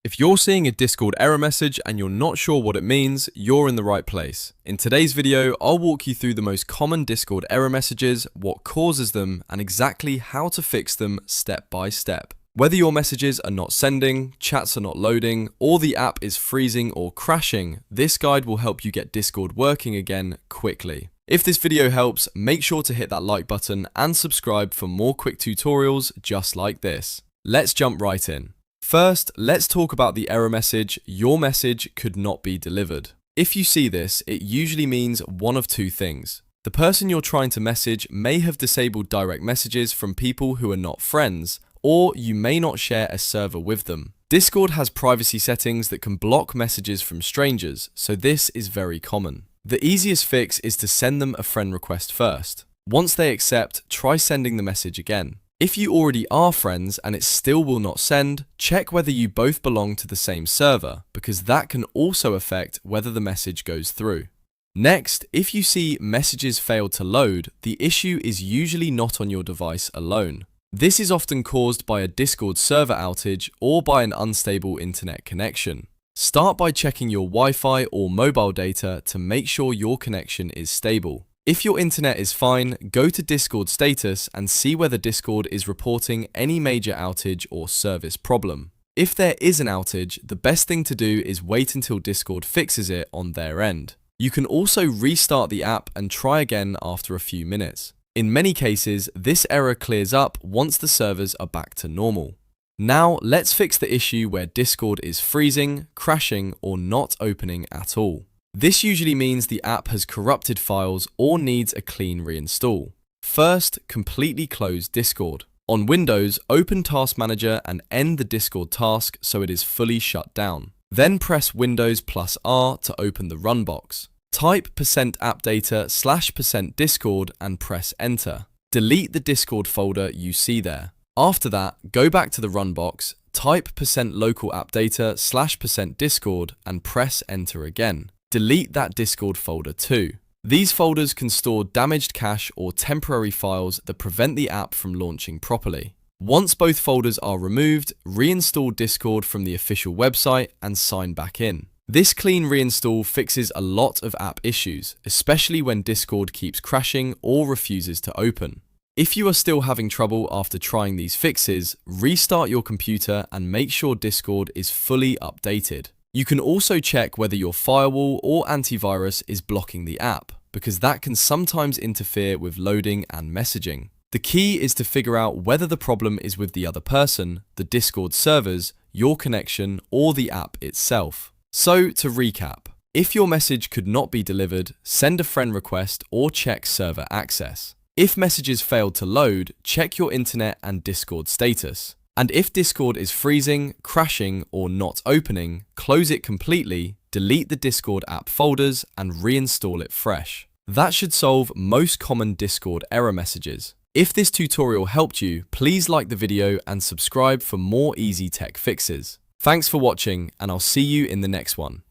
If you're seeing a Discord error message and you're not sure what it means, you're in the right place. In today's video, I'll walk you through the most common Discord error messages, what causes them, and exactly how to fix them step by step. Whether your messages are not sending, chats are not loading, or the app is freezing or crashing, this guide will help you get Discord working again quickly. If this video helps, make sure to hit that like button and subscribe for more quick tutorials just like this. Let's jump right in. First, let's talk about the error message, your message could not be delivered. If you see this, it usually means one of two things. The person you're trying to message may have disabled direct messages from people who are not friends, or you may not share a server with them. Discord has privacy settings that can block messages from strangers, so this is very common. The easiest fix is to send them a friend request first. Once they accept, try sending the message again. If you already are friends and it still will not send, check whether you both belong to the same server, because that can also affect whether the message goes through. Next, if you see messages fail to load, the issue is usually not on your device alone. This is often caused by a Discord server outage or by an unstable internet connection. Start by checking your Wi-Fi or mobile data to make sure your connection is stable. If your internet is fine, go to Discord status and see whether Discord is reporting any major outage or service problem. If there is an outage, the best thing to do is wait until Discord fixes it on their end. You can also restart the app and try again after a few minutes. In many cases, this error clears up once the servers are back to normal. Now, let's fix the issue where Discord is freezing, crashing, or not opening at all. This usually means the app has corrupted files or needs a clean reinstall. First, completely close Discord. On Windows, open Task Manager and end the Discord task so it is fully shut down. Then press Windows plus R to open the run box. Type %appdata/%discord and press enter. Delete the Discord folder you see there. After that, go back to the run box, type %localappdata/%discord and press enter again. Delete that Discord folder too. These folders can store damaged cache or temporary files that prevent the app from launching properly. Once both folders are removed, reinstall Discord from the official website and sign back in. This clean reinstall fixes a lot of app issues, especially when Discord keeps crashing or refuses to open. If you are still having trouble after trying these fixes, restart your computer and make sure Discord is fully updated. You can also check whether your firewall or antivirus is blocking the app, because that can sometimes interfere with loading and messaging. The key is to figure out whether the problem is with the other person, the Discord servers, your connection, or the app itself. So, to recap, if your message could not be delivered, send a friend request or check server access. If messages failed to load, check your internet and Discord status. And if Discord is freezing, crashing, or not opening, close it completely, delete the Discord app folders, and reinstall it fresh. That should solve most common Discord error messages. If this tutorial helped you, please like the video and subscribe for more easy tech fixes. Thanks for watching, and I'll see you in the next one.